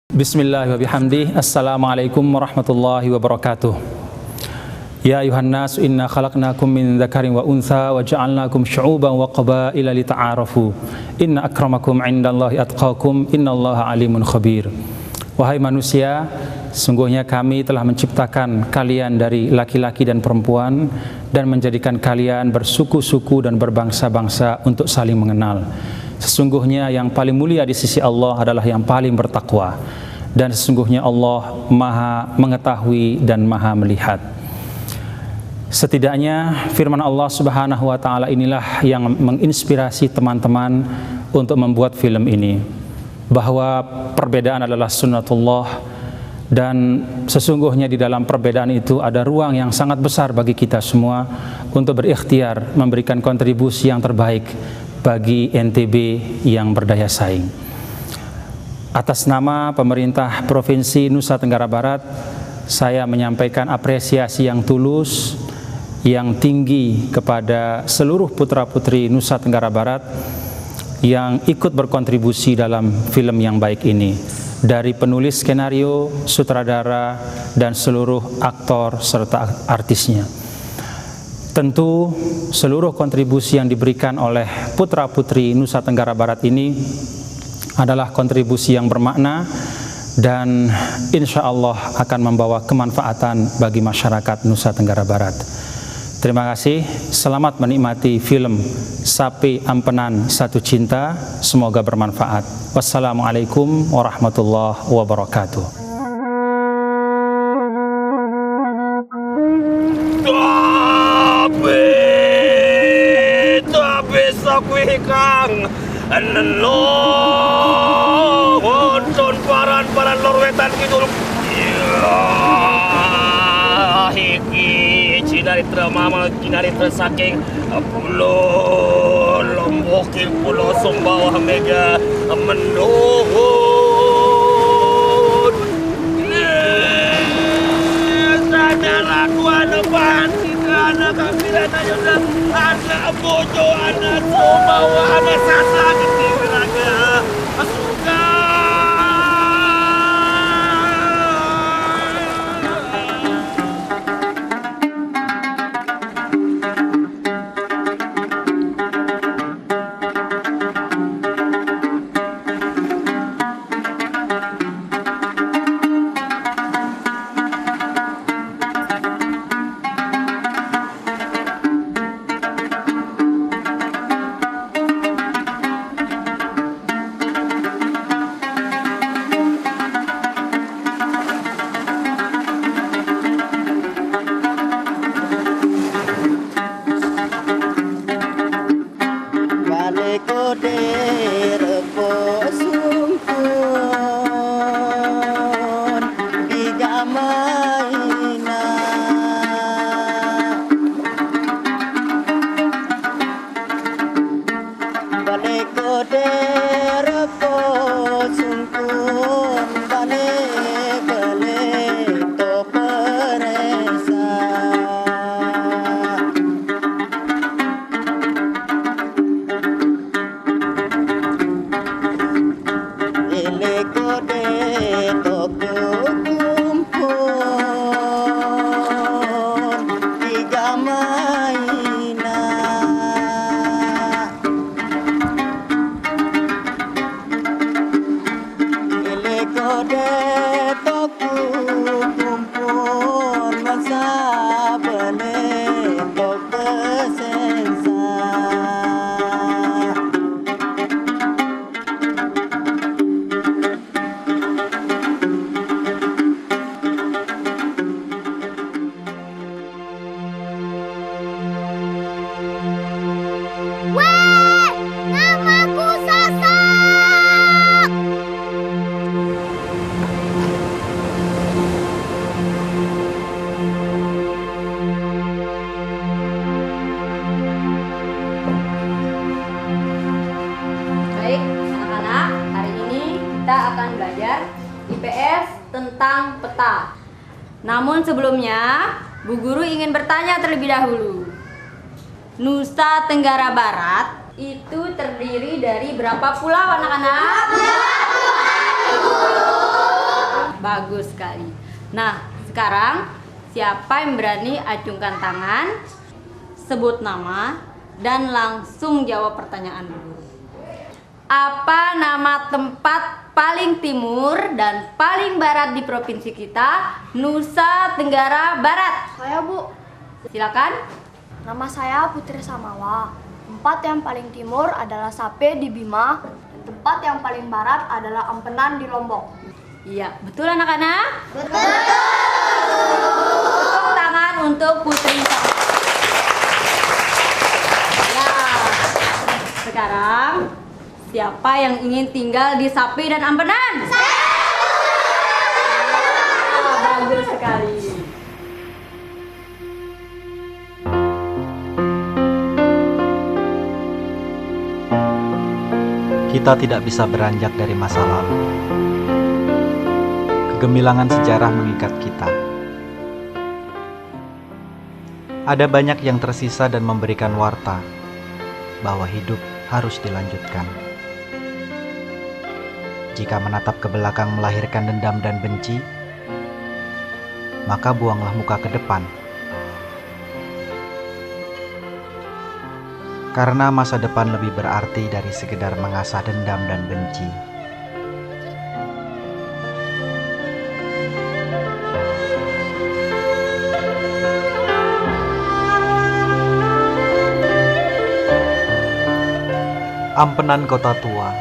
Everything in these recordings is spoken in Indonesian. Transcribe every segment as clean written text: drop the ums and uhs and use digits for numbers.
Bismillahirrahmanirrahim. Assalamualaikum warahmatullahi wabarakatuh. Ya ayuhan nas, inna khalaqnakum min dzakarin wa untha wa ja'alnakum syu'uban wa qabaila lita'arafu. Inna akramakum 'indallahi atqakum, innallaha alimun khabir. Wahai manusia, sungguhnya kami telah menciptakan kalian dari laki-laki dan perempuan dan menjadikan kalian bersuku-suku dan berbangsa-bangsa untuk saling mengenal. Sesungguhnya yang paling mulia di sisi Allah adalah yang paling bertakwa, dan sesungguhnya Allah Maha mengetahui dan Maha melihat. Setidaknya firman Allah Subhanahu wa taala inilah yang menginspirasi teman-teman untuk membuat film ini, bahwa perbedaan adalah sunnatullah, dan sesungguhnya di dalam perbedaan itu ada ruang yang sangat besar bagi kita semua untuk berikhtiar memberikan kontribusi yang terbaik bagi NTB yang berdaya saing. Atas nama pemerintah Provinsi Nusa Tenggara Barat, saya menyampaikan apresiasi yang tulus, yang tinggi kepada seluruh putra-putri Nusa Tenggara Barat yang ikut berkontribusi dalam film yang baik ini, dari penulis skenario, sutradara, dan seluruh aktor serta artisnya. Tentu seluruh kontribusi yang diberikan oleh putra-putri Nusa Tenggara Barat ini adalah kontribusi yang bermakna dan insya Allah akan membawa kemanfaatan bagi masyarakat Nusa Tenggara Barat. Terima kasih, selamat menikmati film Sapi Ampenan Satu Cinta, semoga bermanfaat. Wassalamualaikum warahmatullahi wabarakatuh. Tapi sakwi kang neno wonton paran lorwetan kidul hiki cinaritra mama cinaritra saking pulau Lombok pulau Sumbawa mega mendohon sadara dua depan anak kampiran aja anak bojo anak Sumbawa anak sasa ketinggalan suka tentang peta. Namun sebelumnya, Bu Guru ingin bertanya terlebih dahulu. Nusa Tenggara Barat itu terdiri dari berapa pulau anak-anak? 20. Bagus sekali. Nah, sekarang siapa yang berani acungkan tangan, sebut nama, dan langsung jawab pertanyaan dulu. Apa nama tempat paling timur dan paling barat di provinsi kita, Nusa Tenggara Barat? Saya, Bu. Silakan. Nama saya Putri Samawa. Tempat yang paling timur adalah Sape di Bima, dan tempat yang paling barat adalah Ampenan di Lombok. Iya, betul anak-anak? Betul. Tepuk tangan untuk Putri Samawa. Ya, sekarang siapa yang ingin tinggal di Sapi dan Ampenan? Bagus sekali. Kita tidak bisa beranjak dari masa lalu. Kegemilangan sejarah mengikat kita. Ada banyak yang tersisa dan memberikan warta bahwa hidup harus dilanjutkan. Jika menatap ke belakang melahirkan dendam dan benci, maka buanglah muka ke depan. Karena masa depan lebih berarti dari sekedar mengasah dendam dan benci. Ampenan Kota Tua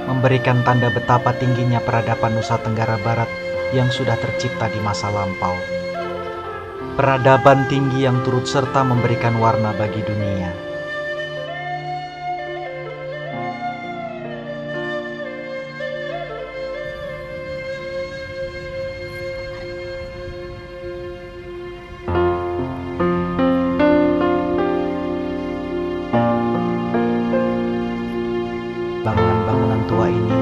memberikan tanda betapa tingginya peradaban Nusa Tenggara Barat yang sudah tercipta di masa lampau. Peradaban tinggi yang turut serta memberikan warna bagi dunia. Bangunan-bangunan tua ini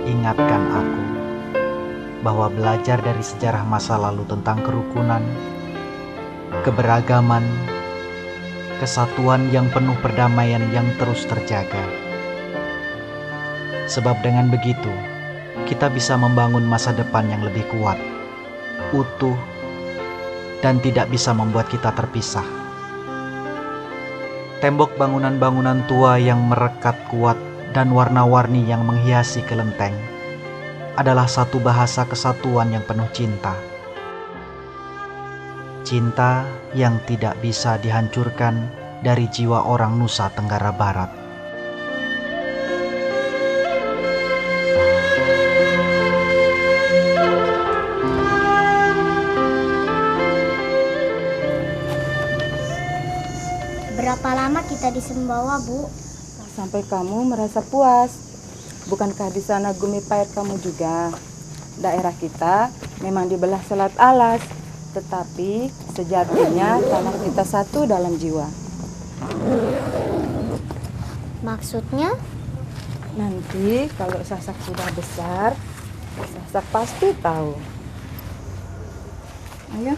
ingatkan aku bahwa belajar dari sejarah masa lalu tentang kerukunan, keberagaman, kesatuan yang penuh perdamaian yang terus terjaga. Sebab dengan begitu, kita bisa membangun masa depan yang lebih kuat, utuh, dan tidak bisa membuat kita terpisah. Tembok bangunan-bangunan tua yang merekat kuat dan warna-warni yang menghiasi kelenteng adalah satu bahasa kesatuan yang penuh cinta. Cinta yang tidak bisa dihancurkan dari jiwa orang Nusa Tenggara Barat. Berapa lama kita di Sumbawa, Bu? Sampai kamu merasa puas. Bukankah di sana Gumi Pahit kamu juga? Daerah kita memang dibelah selat alas, tetapi sejatinya tanah kita satu dalam jiwa. Maksudnya? Nanti kalau Sasak sudah besar, Sasak pasti tahu. Ayo.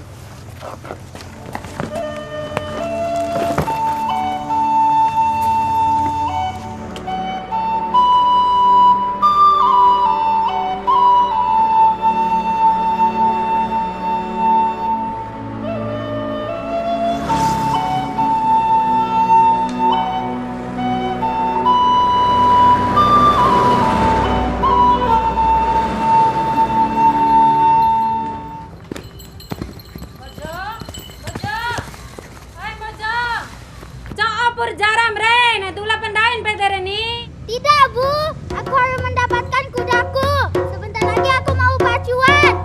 Tidak, Bu. Aku harus mendapatkan kudaku. Sebentar lagi aku mau pacuan.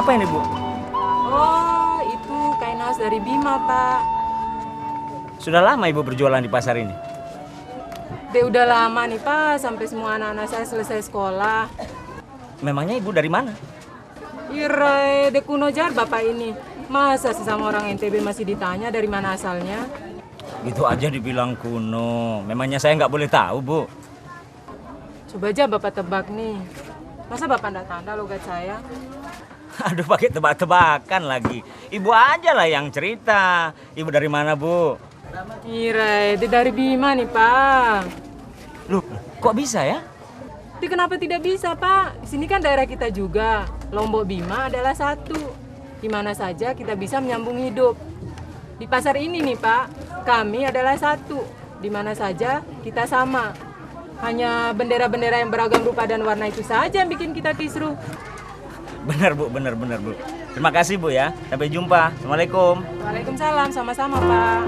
apa ini, Bu? Oh, itu kain khas dari Bima, Pak. Sudah lama Ibu berjualan di pasar ini? Udah lama nih, Pak, sampai semua anak-anak saya selesai sekolah. Memangnya Ibu dari mana? Ire, de kuno jar Bapak ini. Masa sesama orang NTB masih ditanya dari mana asalnya? Gitu aja dibilang kuno. Memangnya saya nggak boleh tahu, Bu? Coba aja Bapak tebak nih. Masa Bapak nggak tanda logat saya? Aduh, pakai tebak-tebakan lagi. Ibu aja lah yang cerita. Ibu dari mana, Bu? Ire, dari Bima nih, Pak. Loh, kok bisa ya? Tapi kenapa tidak bisa, Pak? Di sini kan daerah kita juga. Lombok Bima adalah satu. Di mana saja kita bisa menyambung hidup. Di pasar ini nih, Pak, kami adalah satu. Di mana saja kita sama. Hanya bendera-bendera yang beragam rupa dan warna itu saja yang bikin kita kisruh. Benar, Bu, benar, Bu. Terima kasih, Bu ya. Sampai jumpa. Assalamualaikum. Waalaikumsalam, sama-sama, Pak.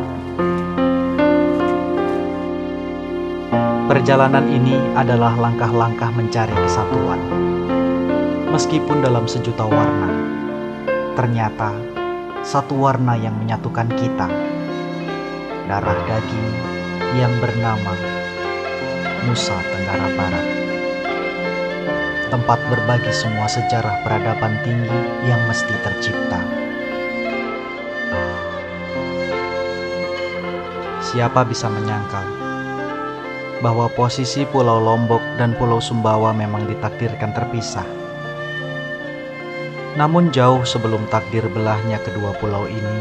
Perjalanan ini adalah langkah-langkah mencari kesatuan. Meskipun dalam sejuta warna, ternyata satu warna yang menyatukan kita. Darah daging yang bernama Nusa Tenggara Barat. Tempat berbagi semua sejarah peradaban tinggi yang mesti tercipta. Siapa bisa menyangkal bahwa posisi Pulau Lombok dan Pulau Sumbawa memang ditakdirkan terpisah. Namun jauh sebelum takdir belahnya kedua pulau ini,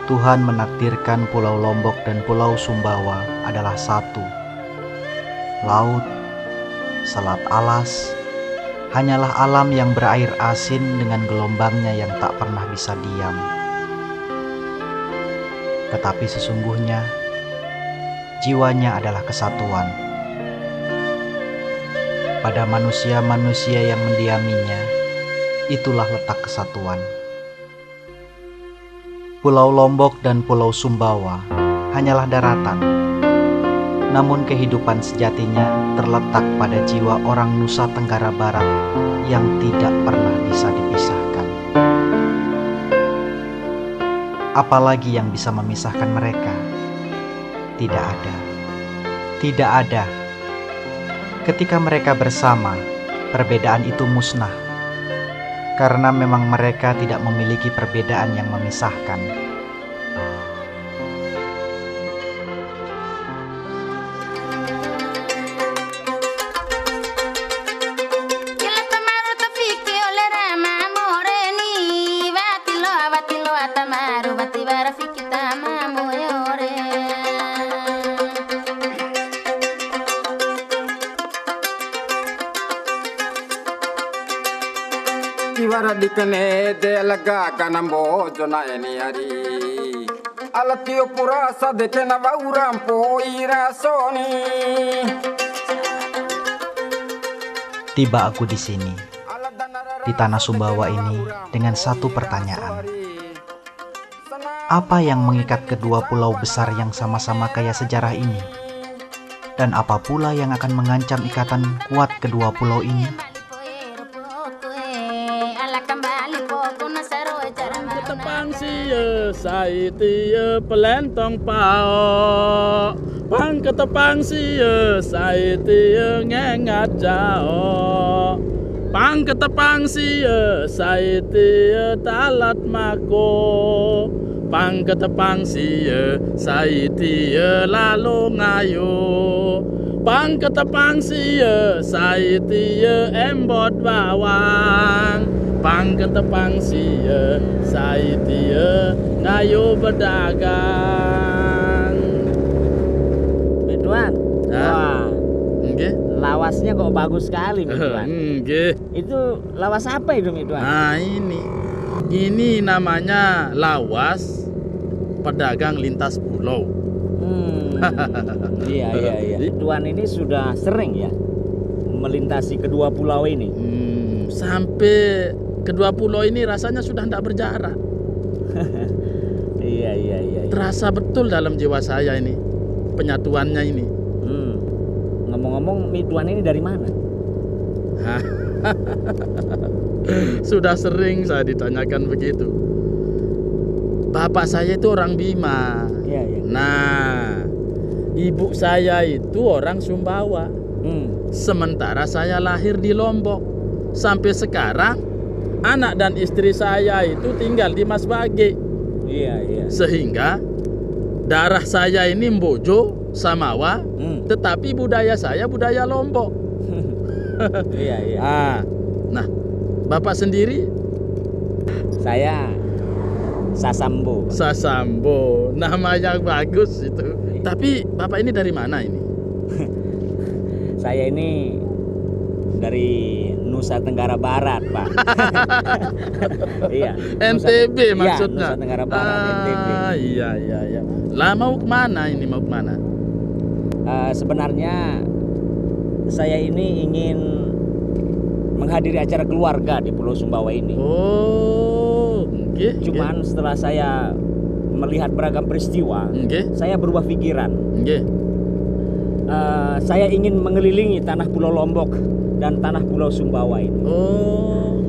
Tuhan menakdirkan Pulau Lombok dan Pulau Sumbawa adalah satu. Laut, Selat Alas, hanyalah alam yang berair asin dengan gelombangnya yang tak pernah bisa diam. Tetapi sesungguhnya, jiwanya adalah kesatuan. Pada manusia-manusia yang mendiaminya, itulah letak kesatuan. Pulau Lombok dan Pulau Sumbawa hanyalah daratan, namun kehidupan sejatinya terletak pada jiwa orang Nusa Tenggara Barat yang tidak pernah bisa dipisahkan. Apalagi yang bisa memisahkan mereka? Tidak ada. Tidak ada. Ketika mereka bersama, perbedaan itu musnah. Karena memang mereka tidak memiliki perbedaan yang memisahkan. Iwara dikene de laga kanambo jona eni hari alatio purasa de kenava urampo irasoni. Tiba aku di sini, di tanah Sumbawa ini dengan satu pertanyaan. Apa yang mengikat kedua pulau besar yang sama-sama kaya sejarah ini? Dan apa pula yang akan mengancam ikatan kuat kedua pulau ini? Tepang siya saitiya pelentong pao pang ketepang siya saitiya ngengat jao pang ketepang siya saitiya talat mako pang ketepang siya saitiya lalu ngayo pang ketepang siya saitiya embot bawang pang ketepang siya saitiya ngayo berdagang. Midwan, wah, nggih. Lawasnya kok bagus sekali, Midwan. Nggih. Itu lawas apa itu, Midwan? Nah, ini namanya lawas pedagang lintas pulau. Iya. Midwan ini sudah sering ya melintasi kedua pulau ini. Sampai kedua pulau ini rasanya sudah tidak berjarak. Iya. Terasa betul dalam jiwa saya ini penyatuannya ini. Ngomong-ngomong, Midwan ini dari mana? Sudah sering saya ditanyakan begitu. Bapak saya itu orang Bima. Iya, iya. Nah, ibu saya itu orang Sumbawa. Sementara saya lahir di Lombok. Sampai sekarang anak dan istri saya itu tinggal di Masbage. Iya, iya. Sehingga darah saya ini Mbojo, Samawa, tetapi budaya saya budaya Lombok. Iya, iya. Nah, Bapak sendiri? Saya Sasambo. Sasambo, nama yang bagus itu. Tapi Bapak ini dari mana ini? Saya ini dari Nusa Tenggara Barat, Pak. Iya. NTB maksudnya. Nusa Tenggara Barat, NTB. Iya. Lah mau kemana ini? Mau kemana? Sebenarnya saya ini ingin menghadiri acara keluarga di Pulau Sumbawa ini. Oh, cuman setelah saya melihat beragam peristiwa, saya berubah pikiran. Saya ingin mengelilingi tanah Pulau Lombok dan tanah Pulau Sumbawa ini. Oh,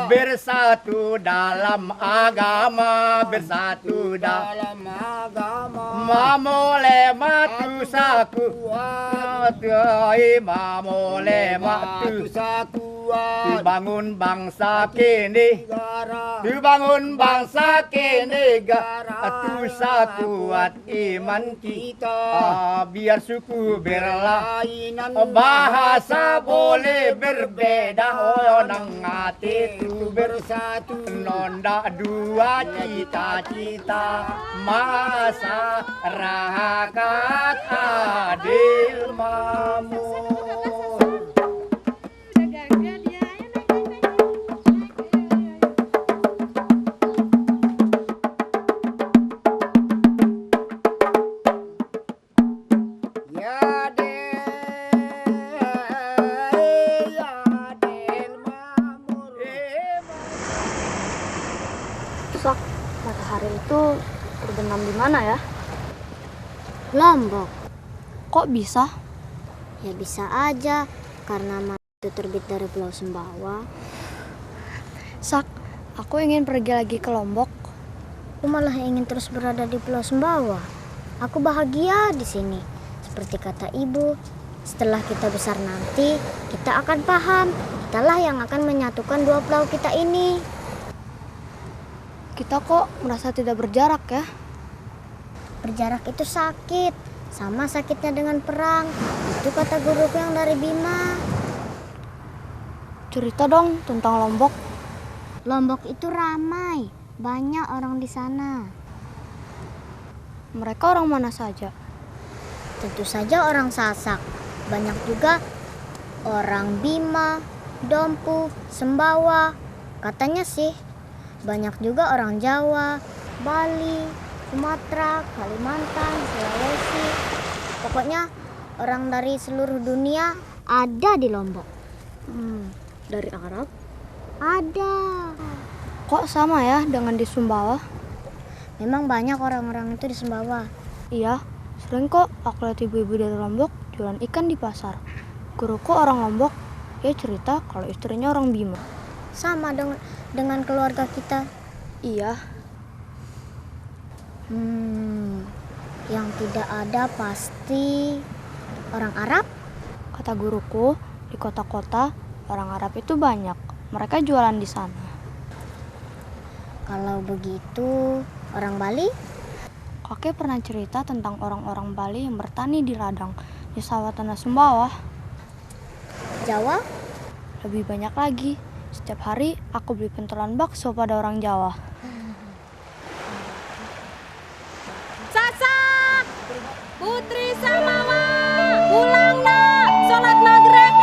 bersatu dalam agama, bersatu dalam agama. Mamole matu saku, mamole matu saku. Bangun bangsa kini, bangun bangsa kini, tu sakuat iman kita. Biar suku berlainan, bahasa boleh berbeda, nang hati tu bersatu, nonda dua cita-cita, masyarakat adil makmur. Sak, matahari itu terbenam di mana ya? Lombok. Kok bisa? Ya bisa aja, karena matahari itu terbit dari Pulau Sumbawa. Sak, aku ingin pergi lagi ke Lombok. Aku malah ingin terus berada di Pulau Sumbawa. Aku bahagia di sini. Seperti kata ibu, setelah kita besar nanti, kita akan paham. Kitalah yang akan menyatukan dua pulau kita ini. Kita kok merasa tidak berjarak ya? berjarak itu sakit, sama sakitnya dengan perang. Itu kata guruku yang dari Bima. Cerita dong tentang Lombok. Lombok itu ramai, banyak orang di sana. Mereka orang mana saja? Tentu saja orang Sasak. Banyak juga orang Bima, Dompu, Sembawa. Katanya sih banyak juga orang Jawa, Bali, Sumatera, Kalimantan, Sulawesi. Pokoknya orang dari seluruh dunia ada di Lombok. Dari Arab? Ada. Kok sama ya dengan di Sumbawa? Memang banyak orang-orang itu di Sumbawa. Iya, sering kok aku lihat ibu-ibu dari Lombok jualan ikan di pasar. Guruku orang Lombok, dia cerita kalau istrinya orang Bima. Sama dengan keluarga kita. Iya. Yang tidak ada pasti orang Arab. Kata guruku, di kota-kota orang Arab itu banyak. Mereka jualan di sana. Kalau begitu, orang Bali? Kakek pernah cerita tentang orang-orang Bali yang bertani di ladang di sawah tanah Sumbawa. Jawa? Lebih banyak lagi. Setiap hari aku beli pentolan bakso pada orang Jawa. Sasak! Putri Samawa! Pulang nak! Sholat maghrib!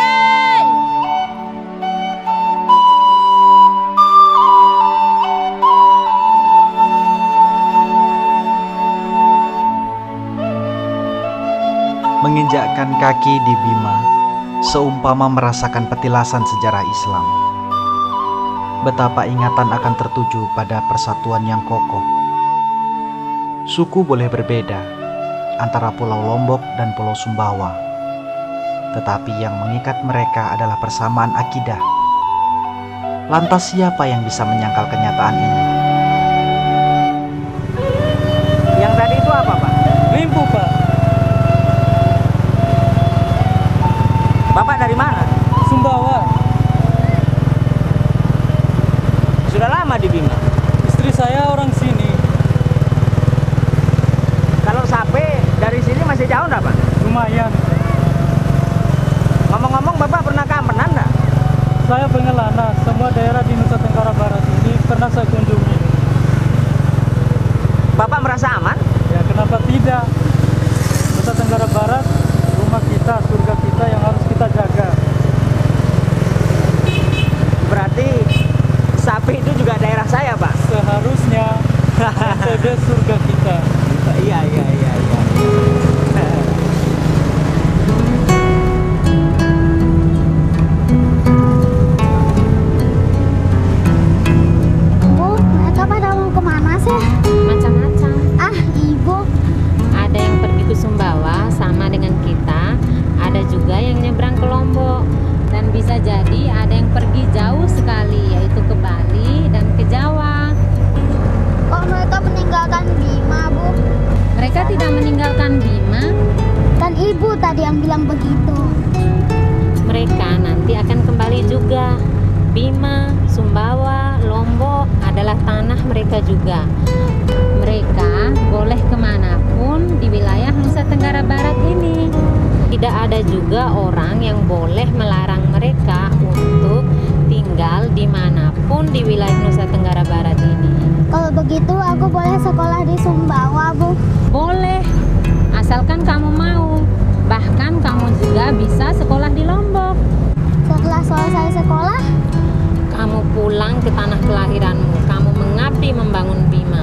Menginjakkan kaki di Bima, seumpama merasakan petilasan sejarah Islam. Betapa ingatan akan tertuju pada persatuan yang kokoh. Suku boleh berbeda antara Pulau Lombok dan Pulau Sumbawa, tetapi yang mengikat mereka adalah persamaan akidah. Lantas siapa yang bisa menyangkal kenyataan ini? Yang tadi itu apa, Pak? Limpu, Pak. Bapak dari mana? Sumbawa. Sudah lama di Bima? Istri saya orang sini. Kalau sampai dari sini masih jauh enggak, Pak? Lumayan. Ngomong-ngomong, Bapak pernah ke Ampenan enggak? Saya pengelana semua daerah di Nusa Tenggara Barat ini pernah saya kunjungi. Bapak merasa aman? Ya, kenapa tidak? Nusa Tenggara Barat, rumah kita, surga kita yang harus kita jaga. Berarti sapi itu juga daerah saya, Pak? Seharusnya NTB surga kita. Iya. Bu, mereka pada mau kemana sih? Macam-macam. Ah, ibu. Ada yang pergi ke Sumbawa sama dengan kita, ada juga yang nyebrang ke Lombok, dan bisa jadi ada yang pergi jauh sekali, yaitu ke Bali dan ke Jawa. Kok mereka meninggalkan Bima, Bu? Mereka tidak meninggalkan Bima. Kan ibu tadi yang bilang begitu. Mereka nanti akan kembali juga. Bima, Sumbawa, Lombok adalah tanah mereka juga. Mereka boleh kemanapun di wilayah Nusa Tenggara Barat ini. Tidak ada juga orang yang boleh melarang mereka untuk tinggal dimanapun di wilayah Nusa Tenggara Barat ini. Kalau begitu aku boleh sekolah di Sumbawa, Bu? Boleh, asalkan kamu mau. Bahkan kamu juga bisa sekolah di Lombok. Setelah selesai sekolah, kamu pulang ke tanah kelahiranmu. Kamu mengabdi membangun Bima.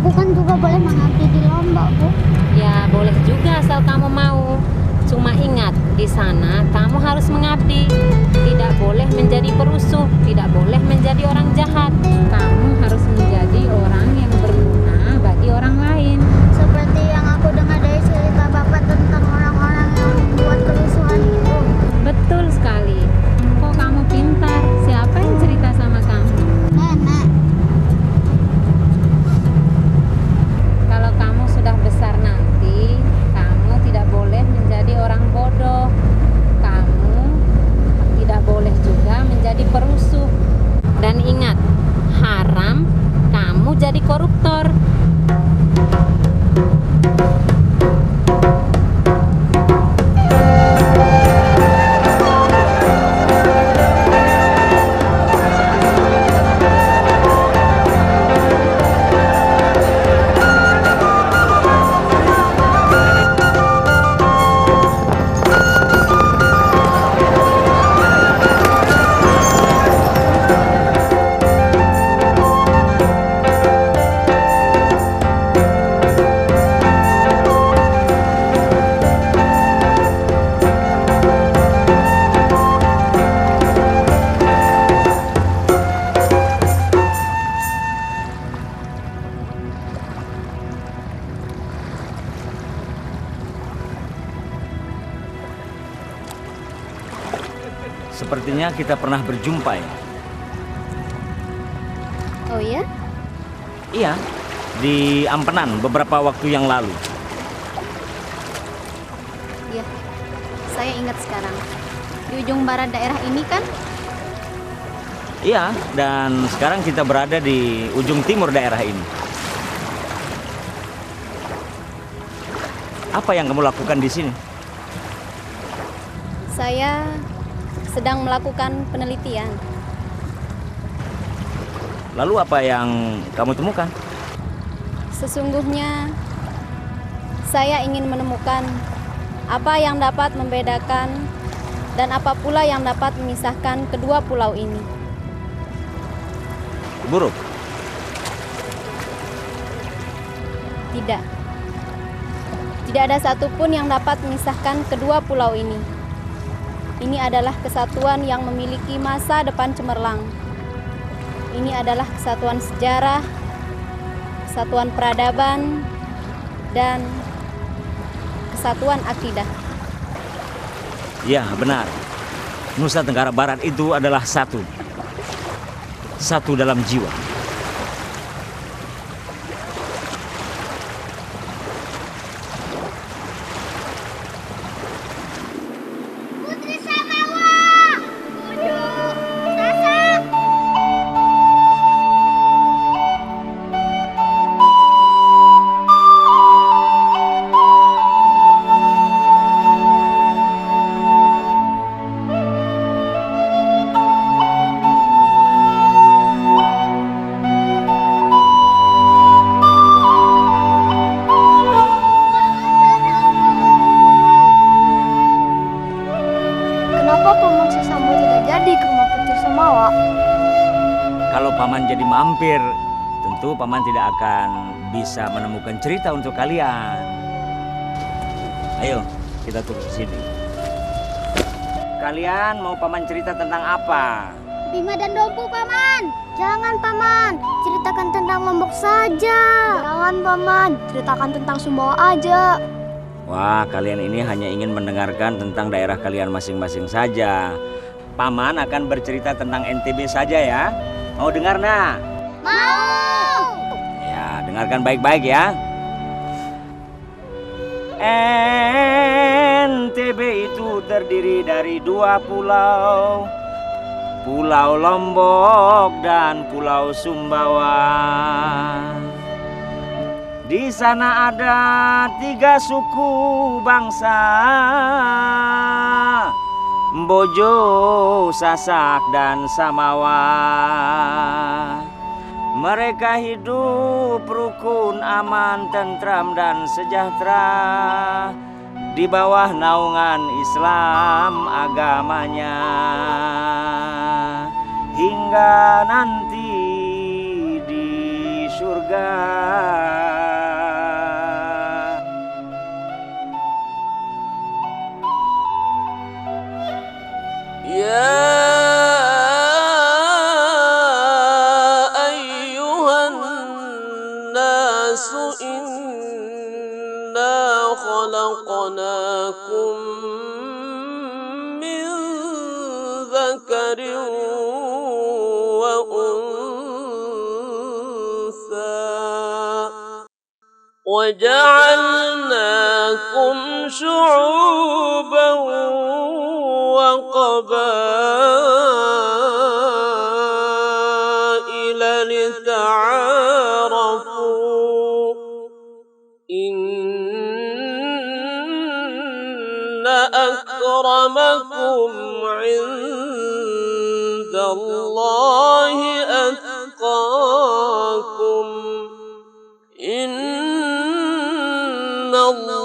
aku kan juga boleh mengabdi di Lombok, Bu. Ya, boleh juga asal kamu mau. Cuma ingat, di sana kamu harus mengabdi. Tidak boleh menjadi perusuh, tidak boleh menjadi orang jahat. Kamu harus menjadi orang yang berguna bagi orang lain. Seperti yang aku dengar dari cerita Bapak tentang orang-orang yang membuat kerusuhan itu. sepertinya kita pernah berjumpa ya. Oh ya? Iya, di Ampenan beberapa waktu yang lalu. Iya, saya ingat sekarang. Di ujung barat daerah ini kan? Iya, dan sekarang kita berada di ujung timur daerah ini. Apa yang kamu lakukan di sini? Saya sedang melakukan penelitian. Lalu apa yang kamu temukan? Sesungguhnya saya ingin menemukan apa yang dapat membedakan dan apa pula yang dapat memisahkan kedua pulau ini. Buruk? Tidak. Tidak ada satupun yang dapat memisahkan kedua pulau ini. Ini adalah kesatuan yang memiliki masa depan cemerlang. Ini adalah kesatuan sejarah, kesatuan peradaban, dan kesatuan akidah. Ya, benar. Nusa Tenggara Barat itu adalah satu. Satu dalam jiwa. Putri Samawa, Kudu, Sasak. Kenapa Paman Sesambo tidak jadi ke rumah Putri Samawa? Kalau Paman jadi mampir, tentu Paman tidak akan bisa menemukan cerita untuk kalian. Ayo, kita turun ke sini. Kalian mau Paman cerita tentang apa? Bima dan Dompu, Paman. Jangan, Paman. Ceritakan tentang Lombok saja. Jangan Paman, ceritakan tentang Sumbawa aja. Wah, kalian ini hanya ingin mendengarkan tentang daerah kalian masing-masing saja. Paman akan bercerita tentang NTB saja ya. Mau dengar nak? Mau. Ya, dengarkan baik-baik ya. NTB itu terdiri dari 2 pulau. Pulau Lombok dan Pulau Sumbawa. Di sana ada 3 suku bangsa, Bojo, Sasak, dan Samawa. Mereka hidup rukun, aman, tentram, dan sejahtera di bawah naungan Islam agamanya. Hingga nanti di surga. يا أيها الناس إنا خلقناكم من ذكر وأنثى وجعلناكم شعوبا وقبائل لتعارفوا إن أكرمكم عند الله أتقاكم إن الله